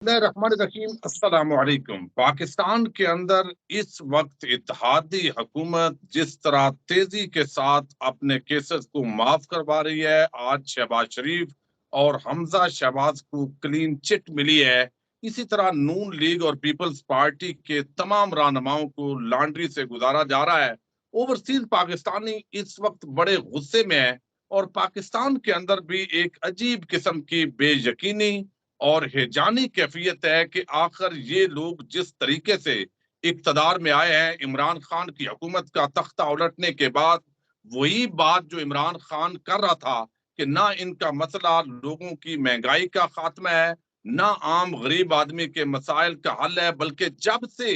بسم اللہ الرحمن الرحیم، السلام علیکم۔ پاکستان کے اندر اس وقت اتحادی حکومت جس طرح تیزی کے ساتھ اپنے کیسز کو معاف کروا رہی ہے، آج شہباز شریف اور حمزہ شہباز کو کلین چٹ ملی ہے، اسی طرح نون لیگ اور پیپلز پارٹی کے تمام رہنماؤں کو لانڈری سے گزارا جا رہا ہے۔ اوورسیز پاکستانی اس وقت بڑے غصے میں ہے اور پاکستان کے اندر بھی ایک عجیب قسم کی بے یقینی اور ہیجانی کیفیت ہے کہ آخر یہ لوگ جس طریقے سے اقتدار میں آئے ہیں، عمران خان کی حکومت کا تختہ الٹنے کے بعد وہی بات جو عمران خان کر رہا تھا کہ نہ ان کا مسئلہ لوگوں کی مہنگائی کا خاتمہ ہے، نہ عام غریب آدمی کے مسائل کا حل ہے، بلکہ جب سے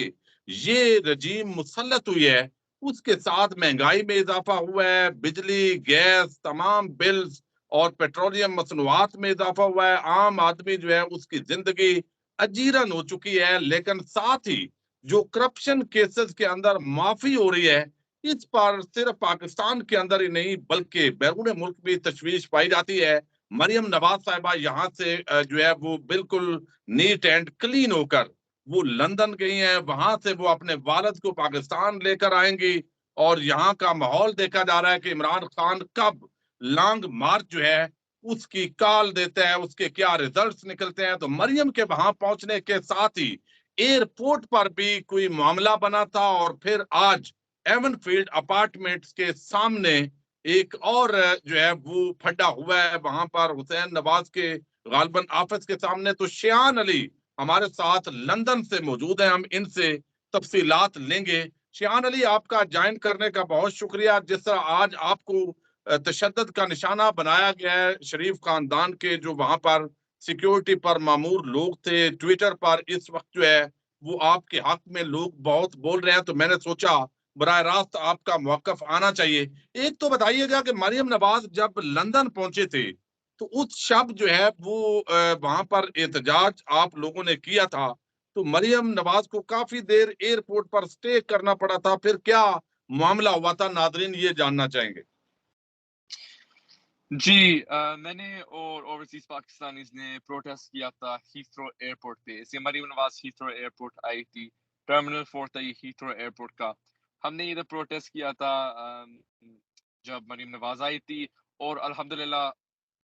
یہ رجیم مسلط ہوئی ہے اس کے ساتھ مہنگائی میں اضافہ ہوا ہے، بجلی، گیس، تمام بلز اور پیٹرولیم مصنوعات میں اضافہ ہوا ہے، عام آدمی جو ہے اس کی زندگی اجیرن ہو چکی ہے، لیکن ساتھ ہی جو کرپشن کیسز کے اندر معافی ہو رہی ہے، اس پر صرف پاکستان کے اندر ہی نہیں بلکہ بیرون ملک بھی تشویش پائی جاتی ہے۔ مریم نواز صاحبہ یہاں سے جو ہے وہ بالکل نیٹ اینڈ کلین ہو کر وہ لندن گئی ہیں، وہاں سے وہ اپنے والد کو پاکستان لے کر آئیں گی، اور یہاں کا ماحول دیکھا جا رہا ہے کہ عمران خان کب لانگ مارچ جو ہے اس کی کال دیتا ہے، اس کے کیا ریزلٹس نکلتے ہیں۔ تو مریم کے وہاں پہنچنے کے ساتھ ہی ایئرپورٹ پر بھی کوئی معاملہ بنا تھا، اور پھر آج ایون فیلڈ اپارٹمنٹس کے سامنے ایک اور جو ہے وہ پھڈا ہوا ہے، وہاں پر حسین نواز کے غالباً آفس کے سامنے۔ تو شیان علی ہمارے ساتھ لندن سے موجود ہیں، ہم ان سے تفصیلات لیں گے۔ شیان علی، آپ کا جوائن کرنے کا بہت شکریہ۔ جس طرح آج آپ کو تشدد کا نشانہ بنایا گیا ہے شریف خاندان کے جو وہاں پر سیکیورٹی پر مامور لوگ تھے، ٹویٹر پر اس وقت جو ہے وہ آپ کے حق میں لوگ بہت بول رہے ہیں، تو میں نے سوچا براہ راست آپ کا موقف آنا چاہیے۔ ایک تو بتائیے گا کہ مریم نواز جب لندن پہنچے تھے تو اس شب جو ہے وہ وہاں پر احتجاج آپ لوگوں نے کیا تھا، تو مریم نواز کو کافی دیر ایئرپورٹ پر سٹے کرنا پڑا تھا، پھر کیا معاملہ ہوا تھا؟ ناظرین یہ جاننا چاہیں گے۔ جی میں نے اور اوورسیز پاکستانیز نے پروٹیسٹ کیا تھا ہیتھرو ایئرپورٹ پہ۔ اس مریم نواز ہیتھرو ایئرپورٹ آئی تھی، ٹرمینل 4 تھا یہ ہیتھرو ایئرپورٹ کا۔ ہم نے ادھر پروٹیسٹ کیا تھا جب مریم نواز آئی تھی، اور الحمدللہ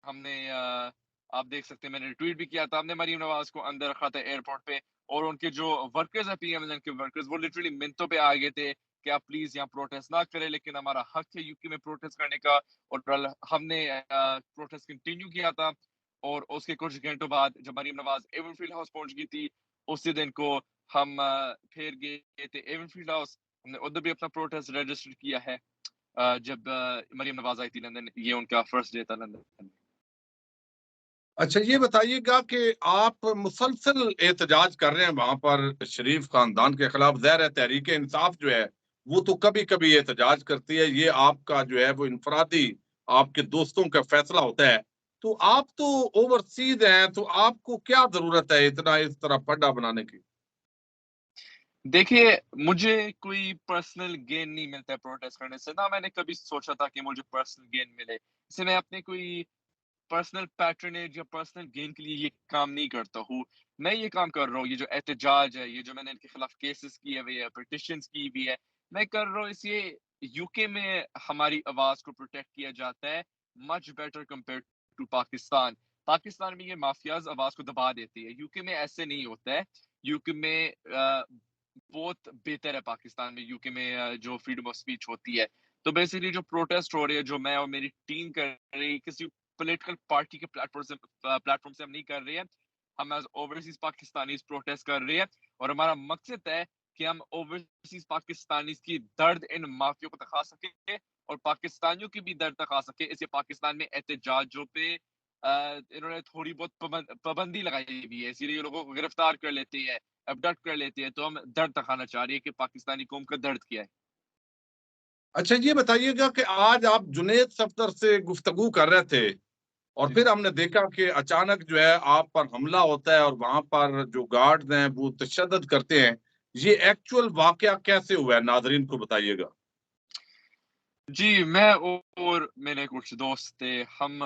ہم نے آپ دیکھ سکتے ہیں میں نے ٹویٹ بھی کیا تھا، ہم نے مریم نواز کو اندر رکھا تھا ایئرپورٹ پہ، اور ان کے جو ورکرز ہیں پی ایم ایل این کے ورکرز وہ لٹرلی منتوں پہ آ گئے تھے کہ آپ پلیز یہاں پروٹیسٹ نہ کریں، لیکن ہمارا حق ہے یو کے میں پروٹیسٹ کرنے کا، اور ہم نے پروٹیسٹ کنٹینیو کیا تھا۔ اور اس کے کچھ گھنٹوں بعد جب Maryam Nawaz even field house پہنچ گئی تھی، اسی دن کو ہم پھر گئے تھے ایون فیلڈ ہاؤس، ہم نے ادھر بھی اپنا پروٹیسٹ رجسٹر کیا ہے جب مریم نواز آئی تھی لندن۔ یہ ان کا فرسٹ ڈے تھا لندن میں۔ اچھا یہ بتائیے گا کہ آپ مسلسل احتجاج کر رہے ہیں وہاں پر شریف خاندان کے خلاف، ظاہر ہے تحریک انصاف جو ہے وہ تو کبھی کبھی احتجاج کرتی ہے، یہ آپ کا جو ہے وہ انفرادی آپ کے دوستوں کا فیصلہ ہوتا ہے، تو آپ تو اوورسیز ہیں، تو آپ کو کیا ضرورت ہے اتنا اس طرح پڈا بنانے کی؟ دیکھیے مجھے کوئی پرسنل گین نہیں ملتا ہے پروٹیسٹ کرنے سے، نہ میں نے کبھی سوچا تھا کہ مجھے پرسنل گین ملے، اس سے میں اپنے کوئی پرسنل پیٹرنیج یا پرسنل گین کے لیے یہ کام نہیں کرتا ہوں۔ میں یہ کام کر رہا ہوں، یہ جو احتجاج ہے، یہ جو میں نے ان کے خلاف کیسز کیے ہوئے ہیں، پٹیشنز کی ہوئی ہے، میں کر رہا ہوں اس لیے یو کے میں ہماری آواز کو پروٹیکٹ کیا جاتا ہے much better compare to Pakistan. Pakistan میں یہ مافیاز آواز کو دبا دیتی ہے، یو کے میں ایسے نہیں ہوتا ہے۔ یو کے میں بہت بہتر ہے، پاکستان میں یو کے میں جو فریڈم آف اسپیچ ہوتی ہے۔ تو بیسیکلی جو پروٹیسٹ ہو رہی ہے، جو میں اور میری ٹیم کر رہی، کسی پولیٹیکل پارٹی کے پلیٹ فارم سے ہم نہیں کر رہے ہیں، ہم ایز اوورسیز پاکستانیز پروٹیسٹ کر رہے ہیں، اور ہمارا مقصد ہے کہ ہم اوورسیز پاکستانیز کی درد ان مافیوں کو دکھا سکیں اور پاکستانیوں کی بھی درد دکھا سکیں۔ اس لیے پاکستان میں احتجاجوں پہ انہوں نے تھوڑی بہت پابندی لگائی ہوئی ہے، اسی لیے لوگوں کو گرفتار کر لیتے ہیں، ابڈکٹ کر لیتے ہیں۔ تو ہم درد دکھانا چاہ رہے ہیں کہ پاکستانی قوم کا درد کیا ہے۔ اچھا یہ بتائیے گا کہ آج آپ جنید صفدر سے گفتگو کر رہے تھے، اور جی پھر ہم نے دیکھا کہ اچانک جو ہے آپ پر حملہ ہوتا ہے، اور وہاں پر جو گارڈز ہیں وہ تشدد کرتے ہیں، یہ ایکچول واقعہ کیسے ہوا ہے؟ ناظرین کو بتائیے گا۔ جی، میں اور میرے کچھ دوست تھے، ہم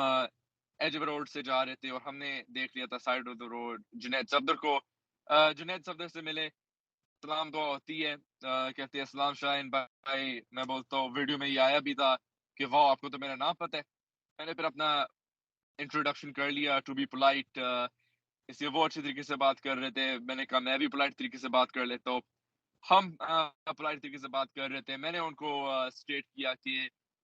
ایج روڈ سے جا رہے تھے اور ہم نے دیکھ لیا تھا side of the road Junaid Safdar کو. جنید صفدر سے ملے, سلام دعا ہوتی ہے, کہتے ہیں السلام شاہین بھائی. میں بولتا ہوں ویڈیو میں یہ آیا بھی تھا کہ واہ آپ کو تو میرا نام پتہ ہے. میں نے پھر اپنا انٹروڈکشن کر لیا ٹو بی پولائٹ, اس لیے وہ اچھی طریقے سے بات کر رہے تھے. میں نے کہا میں بھی پولائٹ طریقے سے بات کر لیتا ہوں. ہم پولائٹ طریقے سے بات کر رہے تھے. میں نے ان کو اسٹیٹ کیا کہ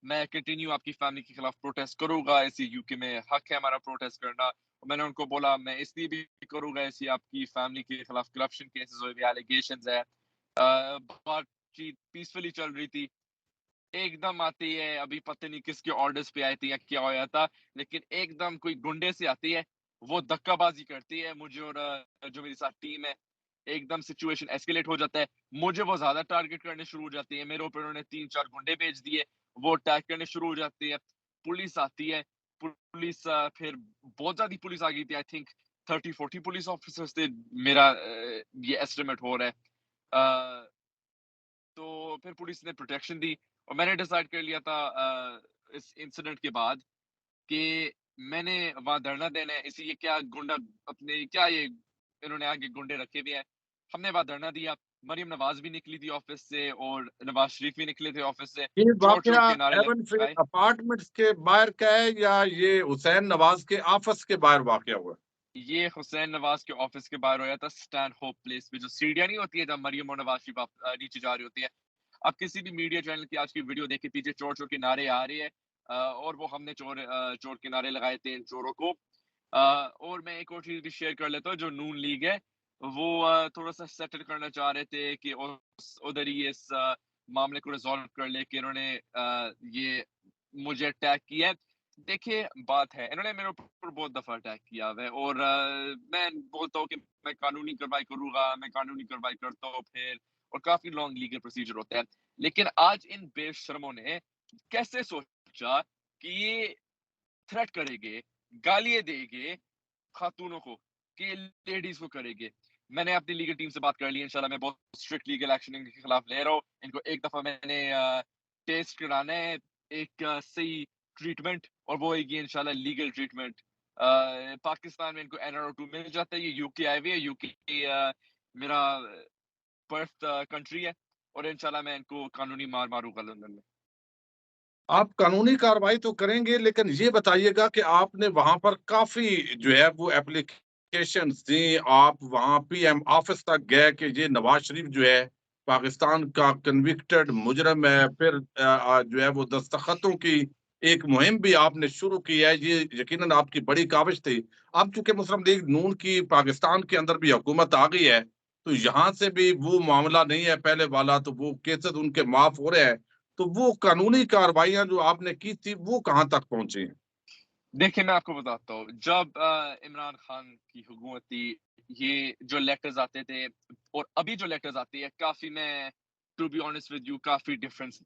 میں کنٹینیو آپ کی فیملی کے خلاف پروٹیسٹ کروں گا, اسی یو کے میں حق ہے ہمارا پروٹیسٹ کرنا. میں نے ان کو بولا میں اس لیے بھی کروں گا ایسی آپ کی فیملی کے خلاف کرپشن کیسز اور ایلیگیشنز ہے. بات چیت پیسفلی چل رہی تھی, ایک دم آتی ہے, ابھی پتہ نہیں کس کے آرڈرز پہ آئی تھی یا کیا ہوا تھا, لیکن ایک دم کوئی گنڈے سے آتی ہے, وہ دھکا بازی کرتی ہے مجھے اور جو میری ساتھ ٹیم ہے. ایک دم سچویشن ایسکیلیٹ ہو جاتا ہے, مجھے وہ زیادہ ٹارگٹ کرنے شروع ہو جاتی ہے. میرے اوپر انہوں نے 3-4 گنڈے بھیج دیے, وہ اٹیک کرنے شروع ہو جاتے ہیں. پولیس آتی ہے, پولیس پھر بہت زیادہ پولیس آ گئی تھی, آئی تھنک 30-40 پولیس آفیسرز تھے, میرا یہ ایسٹیمیٹ ہو رہا ہے. تو پھر پولیس نے پروٹیکشن دی اور میں نے ڈیسائیڈ کر لیا تھا اس انسیڈنٹ کے بعد کہ میں نے وہاں دھرنا دینا ہے. اسی یہ کیا گنڈا اپنے کیا یہ انہوں نے آگے گنڈے رکھے ہوئے ہیں. ہم نے وہاں دھرنا دیا. مریم نواز بھی نکلی تھی آفس سے اور نواز شریف بھی نکلے تھے آفس سے. یہ چور چور واقعہ کے نعرے ایون فیل لگائے. اپارٹمنٹس کے باہر کا ہے یا یہ حسین نواز کے آفس کے باہر واقعہ ہوا؟ یہ حسین نواز کے آفس کے باہر ہوا تھا, اسٹینڈ ہوپ پلیس پہ, جو سیڑھیاں نہیں ہوتی ہے جب مریم اور نواز شریف نیچے جا رہی ہوتی ہے. اب کسی بھی میڈیا چینل کی آج کی ویڈیو دیکھے, پیچھے چور چور کے نعرے آ رہے ہیں, اور وہ ہم نے چور کے نعرے لگائے تھے ان چوروں کو. اور میں ایک اور چیز بھی شیئر کر لیتا ہوں, جو نون لیگ ہے وہ تھوڑا سا سیٹل کرنا چاہ رہے تھے کہ ادھر ہی اس معاملے کو ریزالو کر لے کہ انہوں نے یہ مجھے اٹیک کیا ہے. دیکھیے بات ہے, انہوں نے میرے اوپر بہت دفعہ اٹیک کیا ہے اور میں بولتا ہوں کہ میں قانونی کارروائی کروں گا, میں قانونی کارروائی کرتا ہوں پھر, اور کافی لانگ لیگل پروسیجر ہوتا ہے. لیکن آج ان بے شرموں نے کیسے سوچا کہ یہ تھریٹ کرے گے, گالیاں دے گے خاتونوں کو, کہ لیڈیز کو کرے گے. میں نے اپنی لیگل ٹیم سے بات کر لی, انشاءاللہ میں بہت اسٹرکٹ لیگل ایکشن ان کے خلاف لے رہا ہوں. ان کو ایک دفعہ میں نے ٹیسٹ کرانا ہے ایک صحیح ٹریٹمنٹ, اور وہ ہوگی انشاءاللہ لیگل ٹریٹمنٹ. پاکستان میں ان کو NR2 مل جاتا ہے, یہ یو کے آئے ہوئے, یو کے میرا برتھ کنٹری ہے, اور انشاءاللہ میں ان کو قانونی مار ماروں گا لندن میں. آپ قانونی کارروائی تو کریں گے, لیکن یہ بتائیے گا کہ آپ نے وہاں پر کافی جو ہے وہ اپلیکیشنز دیں, آپ وہاں PM آفس تک گئے کہ یہ نواز شریف جو ہے پاکستان کا کنوکٹڈ مجرم ہے, پھر جو ہے وہ دستخطوں کی ایک مہم بھی آپ نے شروع کی ہے. یہ یقیناً آپ کی بڑی کاوش تھی. اب چونکہ مسلم لیگ نون کی پاکستان کے اندر بھی حکومت آ گئی ہے, تو یہاں سے بھی وہ معاملہ نہیں ہے پہلے والا, تو وہ کیسز ان کے معاف ہو رہے ہیں. تو وہ قانونی کارروائیاں جو آپ نے کی تھی وہ کہاں تک پہنچی ہیں؟ دیکھیں میں آپ کو بتاتا ہوں, جب عمران خان کی حکومت تھی, یہ جو لیٹرز آتے تھے اور ابھی جو لیٹرز آتی ہے, کافی میں to be honest with you کافی ڈفرنس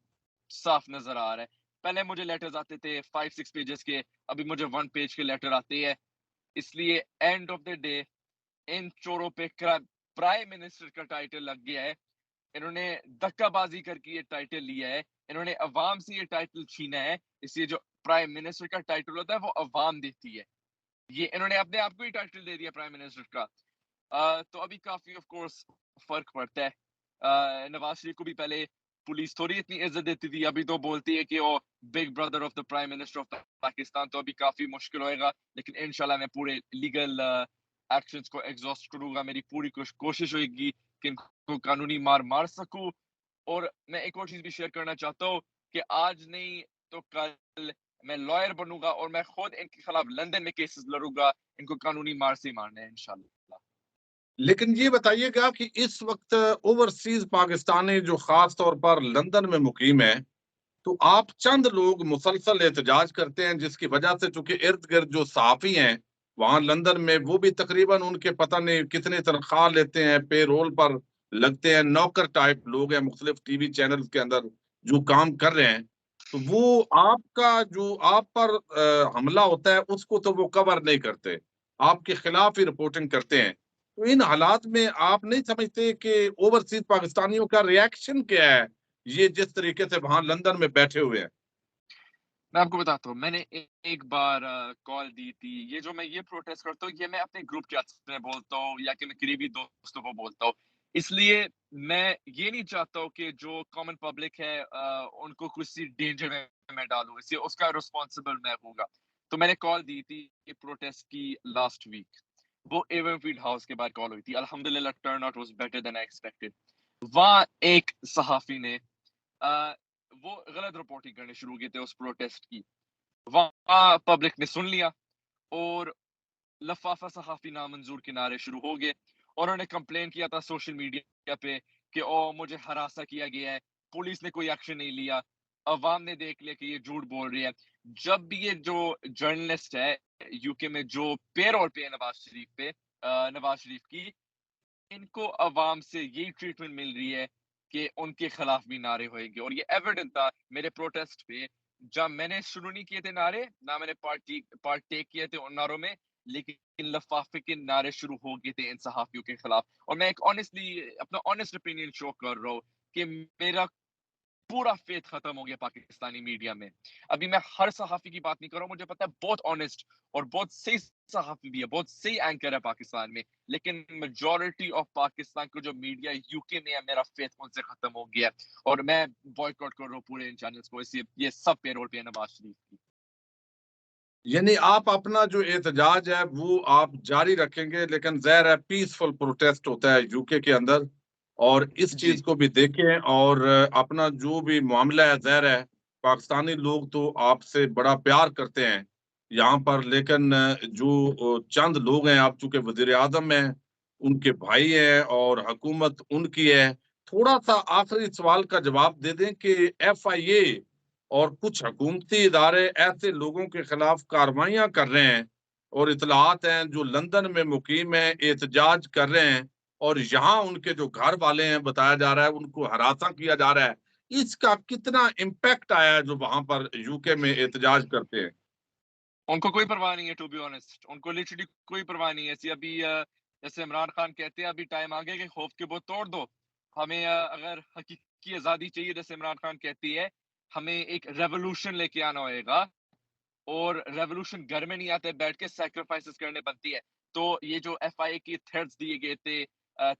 صاف نظر آ رہا ہے. پہلے مجھے لیٹرز آتے تھے 5-6 پیجز کے, ابھی مجھے 1 پیج کے لیٹر آتے ہیں. اس لیے اینڈ آف دا ڈے ان چوروں پہ پرائم منسٹر کا ٹائٹل لگ گیا ہے. انہوں نے دھکا بازی کر کے یہ ٹائٹل لیا ہے, انہوں نے عوام سے یہ ٹائٹل چھینا ہے. اس لیے جو پرائم منسٹر کا ٹائٹل ہوتا ہے وہ عوام دیتی ہے, یہ انہوں نے اپنے آپ کو ہی ٹائٹل دے دیا پرائم منسٹر کا. تو ابھی کافی آف کورس فرق پڑتا ہے. نواز شریف کو بھی پہلے پولیس تھوڑی اتنی عزت دیتی تھی, ابھی تو بولتی ہے کہ وہ Big Brother of the prime minister of Pakistan. تو ابھی کافی مشکل ہوئے گا, لیکن انشاءاللہ میں پورے لیگل ایکشنز کو ایگزاسٹ کروں گا. میری پوری کوشش ہوئے گی کہ ان کو قانونی مار سکوں. اور میں ایک اور چیز بھی شیئر کرنا چاہتا ہوں کہ آج نہیں تو کل میں لائر بنوں گا اور میں خود ان کے خلاف لندن میں کیسز لڑوں گا. ان کو قانونی مار سے مارنا ہے انشاءاللہ. لیکن یہ بتائیے گا کہ اس وقت اوورسیز پاکستانی جو خاص طور پر لندن میں مقیم ہیں, تو آپ چند لوگ مسلسل احتجاج کرتے ہیں, جس کی وجہ سے چونکہ ارد گرد جو صحافی ہیں وہاں لندن میں, وہ بھی تقریباً ان کے پتہ نہیں کتنے تنخواہ لیتے ہیں, پے رول پر لگتے ہیں, نوکر ٹائپ لوگ ہیں مختلف ٹی وی چینلز کے اندر جو کام کر رہے ہیں. تو وہ آپ کا جو آپ پر حملہ ہوتا ہے اس کو تو وہ کور نہیں کرتے, آپ کے خلاف ہی رپورٹنگ کرتے ہیں. تو ان حالات میں آپ نہیں سمجھتے کہ اوورسیز پاکستانیوں کا ریاکشن کیا ہے, یہ جس طریقے سے وہاں لندن میں بیٹھے ہوئے ہیں؟ میں آپ کو بتاتا ہوں، میں نے ایک بار کال دی تھی. یہ جو میں یہ پروٹیسٹ کرتا ہوں، یہ میں اپنے گروپ چیٹس میں بولتا ہوں یا کہ میں قریبی دوستوں کو بولتا ہوں. اس لیے میں یہ نہیں چاہتا ہوں کہ جو کامن پبلک ہے ان کو کسی ڈینجر میں ڈالوں. اس لیے اس کا رسپانسبل میں ہوں گا. تو میں نے کال دی تھی یہ پروٹیسٹ کی لاسٹ ویک. وہ ایون فیلڈ ہاؤس کے بعد کال ہوئی تھی. الحمدللہ turn out was better than I expected. وہاں ایک صحافی نے وہ غلط رپورٹنگ کرنے شروع کی تھے اس پروٹیسٹ کی. وہاں پبلک نے سن لیا اور لفافہ صحافی نامنظور کے نعرے شروع ہو گئے. اور انہوں نے کمپلین کیا تھا سوشل میڈیا پہ کہ مجھے ہراساں کیا گیا ہے, پولیس نے کوئی ایکشن نہیں لیا. عوام نے دیکھ لیا کہ یہ جھوٹ بول رہی ہے. جب بھی یہ جو جرنلسٹ ہے یو کے میں جو پے رول پہ ہے نواز شریف کی, ان کو عوام سے یہی ٹریٹمنٹ مل رہی ہے کہ ان کے خلاف بھی نعرے ہوئیں گے. اور یہ ایویڈنٹ تھا میرے پروٹیسٹ پہ. جب میں نے شروع نہیں کیے تھے نعرے, نہ میں نے پارٹیک کیے تھے ان نعروں میں, لیکن لفافے کے نعرے شروع ہو گئے تھے ان صحافیوں کے خلاف. اور میں ایک آنیسٹلی اپنا آنیسٹ اوپینین شو کر رہا ہوں کہ میرا پورا فیتھ ختم ہو گیا پاکستانی میڈیا میں. ابھی میں ہر صحافی کی بات نہیں کر رہا ہوں, مجھے پتا ہے بہت آنیسٹ اور بہت صحیح صحافی بھی ہے, بہت صحیح اینکر ہے پاکستان میں, لیکن میجورٹی آف پاکستان کو جو میڈیا یو کے میں ہے, میرا فیتھ ان سے ختم ہو گیا اور میں بوائیکاٹ کر رہا ہوں پورے ان چینلز کو. اس لیے یہ سب پے رول پہ ہے نواز شریف کی. یعنی آپ اپنا جو احتجاج ہے وہ آپ جاری رکھیں گے, لیکن ظاہر ہے پیسفل پروٹیسٹ ہوتا ہے یو کے اندر, اور اس جی چیز کو بھی دیکھیں. اور اپنا جو بھی معاملہ ہے, ظاہر ہے پاکستانی لوگ تو آپ سے بڑا پیار کرتے ہیں یہاں پر, لیکن جو چند لوگ ہیں, آپ چونکہ وزیر اعظم ہیں, ان کے بھائی ہیں اور حکومت ان کی ہے, تھوڑا سا آخری سوال کا جواب دے دیں کہ ایف آئی اے اور کچھ حکومتی ادارے ایسے لوگوں کے خلاف کارروائیاں کر رہے ہیں, اور اطلاعات ہیں جو لندن میں مقیم ہیں احتجاج کر رہے ہیں, اور یہاں ان کے جو گھر والے ہیں بتایا جا رہا ہے ان کو ہراساں کیا جا رہا ہے. اس کا کتنا امپیکٹ آیا ہے جو وہاں پر یو کے میں احتجاج کرتے ہیں؟ ان کو کوئی پرواہ نہیں ہے, ٹو بی آنیسٹ ان کو لٹرلی کوئی پرواہ نہیں ہے. ابھی جیسے عمران خان کہتے ہیں ابھی ٹائم آ گیا کہ خوف کے بت توڑ دو. ہمیں اگر حقیقی آزادی چاہیے, جیسے عمران خان کہتی ہے, ہمیں ایک ریولوشن لے کے آنا ہوئے گا, اور ریولوشن گھر میں نہیں آتے, بیٹھ کے سیکریفائسز کرنے بنتی ہے. تو یہ جو ایف آئی اے کی تھریٹس دیے گئے تھے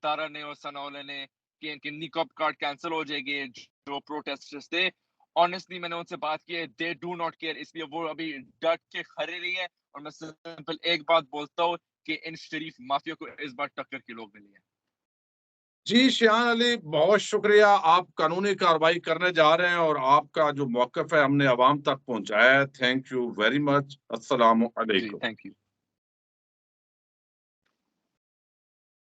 تارا نے اور ثناءاللہ نے کہ ان کے نیکاپ کارڈ کینسل ہو جائے گے, جو پروٹیسٹرز تھے, آنیسٹلی میں نے ان سے بات کی ہے, دے ڈو ناٹ کیئر. اس لیے وہ ابھی ڈٹ کے کھڑے نہیں ہے. اور میں سمپل ایک بات بولتا ہوں کہ ان شریف مافیا کو اس بار ٹکر کے لوگ ملے ہیں. جی شیان علی, بہت شکریہ. آپ قانونی کارروائی کرنے جا رہے ہیں اور آپ کا جو موقف ہے ہم نے عوام تک پہنچایا ہے. Thank you very much. السلام جی علیکم. Thank you.